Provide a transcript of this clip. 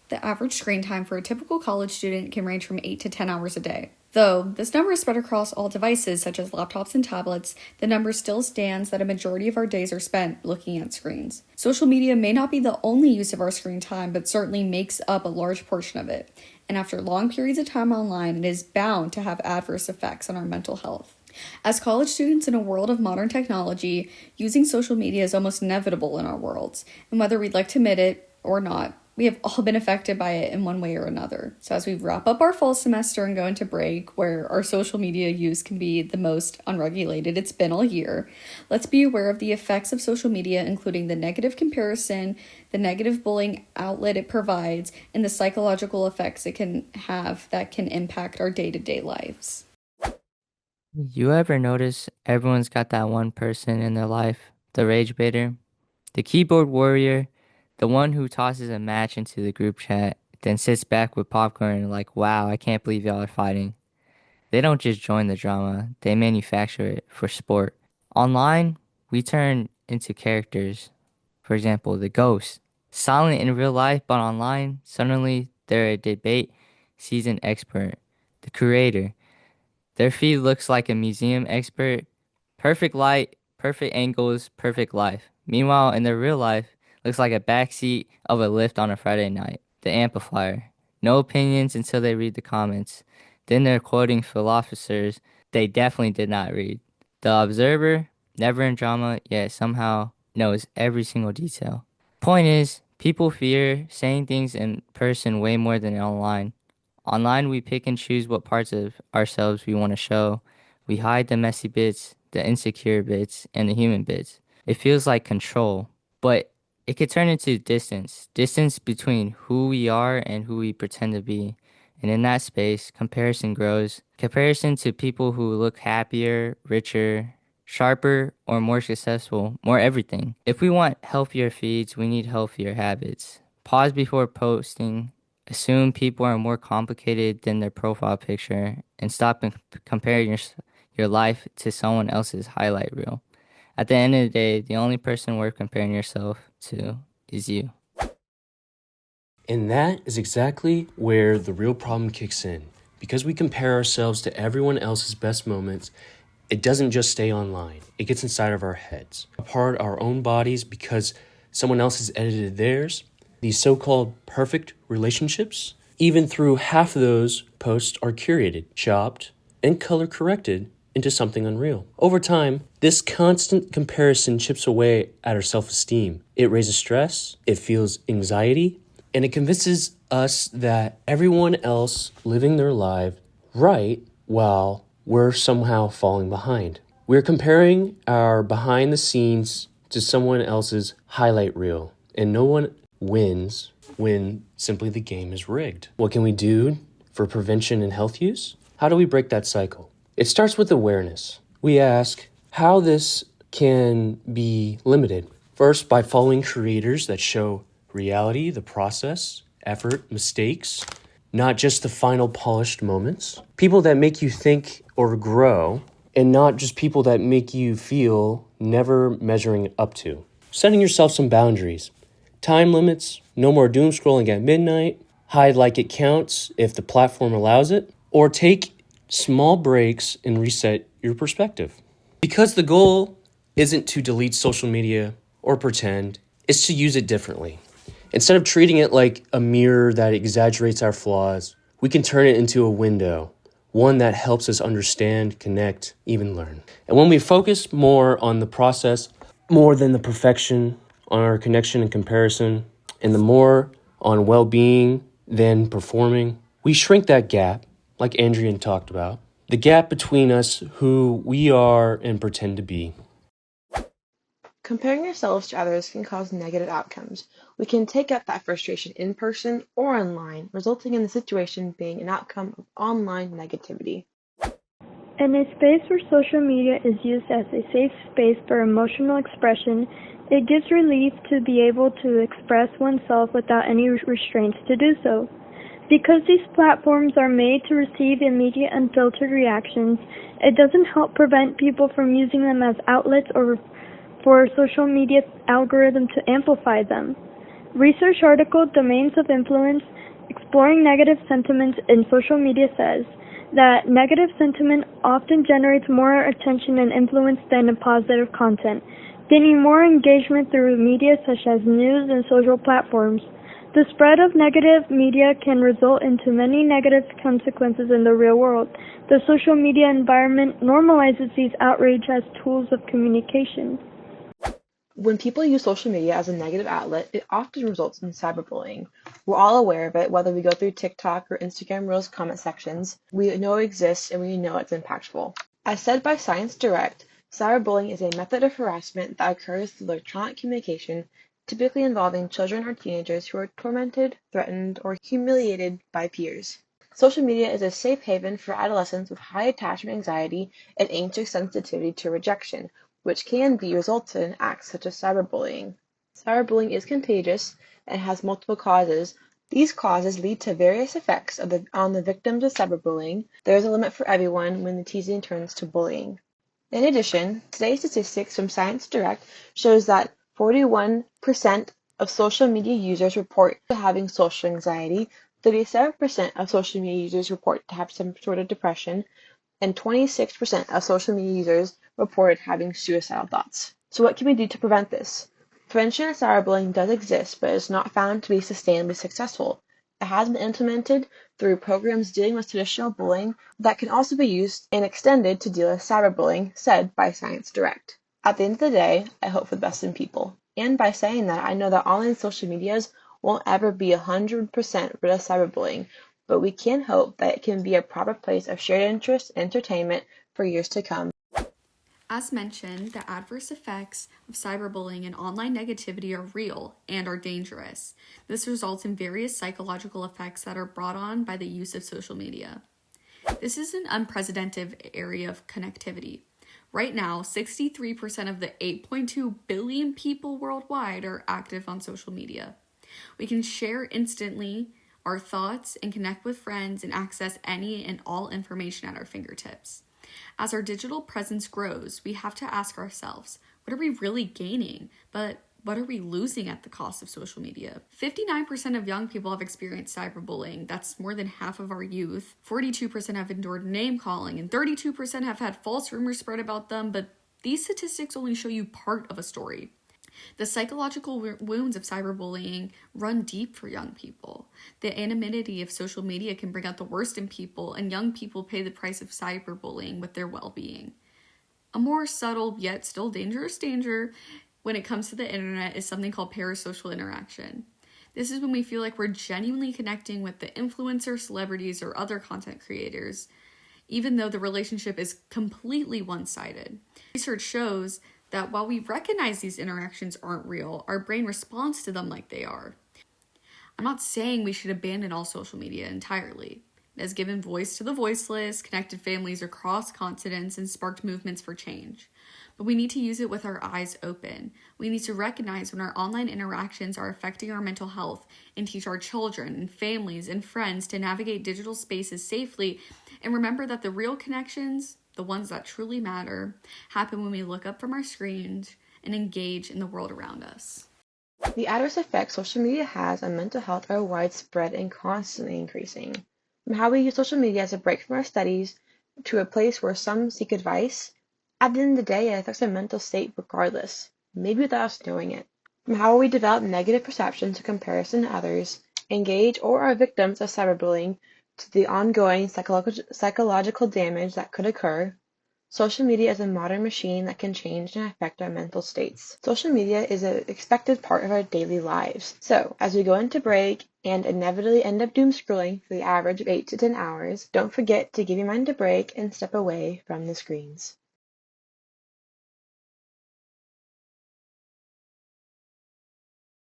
The average screen time for a typical college student can range from 8 to 10 hours a day. Though this number is spread across all devices such as laptops and tablets, the number still stands that a majority of our days are spent looking at screens. Social media may not be the only use of our screen time, but certainly makes up a large portion of it. And after long periods of time online, it is bound to have adverse effects on our mental health. As college students in a world of modern technology, using social media is almost inevitable in our worlds, and whether we'd like to admit it or not, we have all been affected by it in one way or another. So as we wrap up our fall semester and go into break, where our social media use can be the most unregulated it's been all year, let's be aware of the effects of social media, including the negative comparison, the negative bullying outlet it provides, and the psychological effects it can have that can impact our day-to-day lives. You ever notice everyone's got that one person in their life, the rage baiter, the keyboard warrior, the one who tosses a match into the group chat, then sits back with popcorn like, wow, I can't believe y'all are fighting. They don't just join the drama, they manufacture it for sport. Online, we turn into characters. For example, the ghost. Silent in real life, but online, suddenly they're a debate seasoned expert. The creator. Their feed looks like a museum expert. Perfect light, perfect angles, perfect life. Meanwhile, in their real life, looks like a backseat of a lift on a Friday night. The amplifier. No opinions until they read the comments. Then they're quoting philosophers they definitely did not read. The observer, never in drama, yet somehow knows every single detail. Point is, people fear saying things in person way more than online. Online, we pick and choose what parts of ourselves we want to show. We hide the messy bits, the insecure bits, and the human bits. It feels like control, but it could turn into distance between who we are and who we pretend to be. And in that space, comparison grows. Comparison to people who look happier, richer, sharper, or more successful, more everything. If we want healthier feeds, we need healthier habits. Pause before posting. Assume people are more complicated than their profile picture, and stop comparing your life to someone else's highlight reel. At the end of the day, the only person worth comparing yourself to is you. And that is exactly where the real problem kicks in. Because we compare ourselves to everyone else's best moments, it doesn't just stay online. It gets inside of our heads, a part of our own bodies because someone else has edited theirs. These so-called perfect relationships, even through half of those posts are curated, chopped, and color corrected into something unreal. Over time, this constant comparison chips away at our self-esteem. It raises stress, it fuels anxiety, and it convinces us that everyone else living their life right while we're somehow falling behind. We're comparing our behind the scenes to someone else's highlight reel, and no one wins when simply the game is rigged. What can we do for prevention and health use? How do we break that cycle? It starts with awareness. We ask how this can be limited. First, by following creators that show reality, the process, effort, mistakes, not just the final polished moments. People that make you think or grow, and not just people that make you feel never measuring up to. Setting yourself some boundaries. Time limits, no more doom scrolling at midnight, hide like it counts if the platform allows it, or take small breaks and reset your perspective. Because the goal isn't to delete social media or pretend, it's to use it differently. Instead of treating it like a mirror that exaggerates our flaws, we can turn it into a window, one that helps us understand, connect, even learn. And when we focus more on the process, more than the perfection, on our connection and comparison, and the more on well-being than performing, we shrink that gap, like Andrian talked about, the gap between us, who we are and pretend to be. Comparing ourselves to others can cause negative outcomes. We can take out that frustration in person or online, resulting in the situation being an outcome of online negativity. In a space where social media is used as a safe space for emotional expression, it gives relief to be able to express oneself without any restraints to do so. Because these platforms are made to receive immediate unfiltered reactions, it doesn't help prevent people from using them as outlets or for social media algorithm to amplify them. Research article Domains of Influence Exploring Negative Sentiments in Social Media says that negative sentiment often generates more attention and influence than positive content, gaining more engagement through media such as news and social platforms. The spread of negative media can result into many negative consequences in the real world. The social media environment normalizes these outrage as tools of communication. When people use social media as a negative outlet, it often results in cyberbullying. We're all aware of it, whether we go through TikTok or Instagram Reels comment sections. We know it exists and we know it's impactful. As said by Science Direct, cyberbullying is a method of harassment that occurs through electronic communication, typically involving children or teenagers who are tormented, threatened, or humiliated by peers. Social media is a safe haven for adolescents with high attachment anxiety and anxious sensitivity to rejection, which can be resulted in acts such as cyberbullying. Cyberbullying is contagious and has multiple causes. These causes lead to various effects on the victims of cyberbullying. There is a limit for everyone when the teasing turns to bullying. In addition, today's statistics from Science Direct shows that 41% of social media users report having social anxiety, 37% of social media users report to have some sort of depression, and 26% of social media users reported having suicidal thoughts. So what can we do to prevent this? Prevention of cyberbullying does exist, but is not found to be sustainably successful. It has been implemented through programs dealing with traditional bullying that can also be used and extended to deal with cyberbullying, said by Science Direct. At the end of the day, I hope for the best in people. And by saying that, I know that online social medias won't ever be 100% rid of cyberbullying, but we can hope that it can be a proper place of shared interest and entertainment for years to come. As mentioned, the adverse effects of cyberbullying and online negativity are real and are dangerous. This results in various psychological effects that are brought on by the use of social media. This is an unprecedented area of connectivity. Right now, 63% of the 8.2 billion people worldwide are active on social media. We can share instantly our thoughts and connect with friends and access any and all information at our fingertips. As our digital presence grows, we have to ask ourselves, what are we really gaining? But what are we losing at the cost of social media? 59% of young people have experienced cyberbullying. That's more than half of our youth. 42% have endured name calling, and 32% have had false rumors spread about them. But these statistics only show you part of a story. The psychological wounds of cyberbullying run deep for young people. The anonymity of social media can bring out the worst in people, and young people pay the price of cyberbullying with their well-being. A more subtle yet still dangerous danger when it comes to the internet is something called parasocial interaction. This is when we feel like we're genuinely connecting with the influencer, celebrities, or other content creators, even though the relationship is completely one-sided. Research shows that while we recognize these interactions aren't real, our brain responds to them like they are. I'm not saying we should abandon all social media entirely. It has given voice to the voiceless, connected families across continents, and sparked movements for change. But we need to use it with our eyes open. We need to recognize when our online interactions are affecting our mental health and teach our children and families and friends to navigate digital spaces safely, and remember that the real connections, the ones that truly matter, happen when we look up from our screens and engage in the world around us. The adverse effects social media has on mental health are widespread and constantly increasing. From how we use social media as a break from our studies to a place where some seek advice, at the end of the day, it affects our mental state regardless, maybe without us knowing it. From how we develop negative perceptions in comparison to others, engage or are victims of cyberbullying, to the ongoing psychological damage that could occur, social media is a modern machine that can change and affect our mental states. Social media is an expected part of our daily lives. So, as we go into break and inevitably end up doom scrolling for the average of 8 to 10 hours, don't forget to give your mind a break and step away from the screens.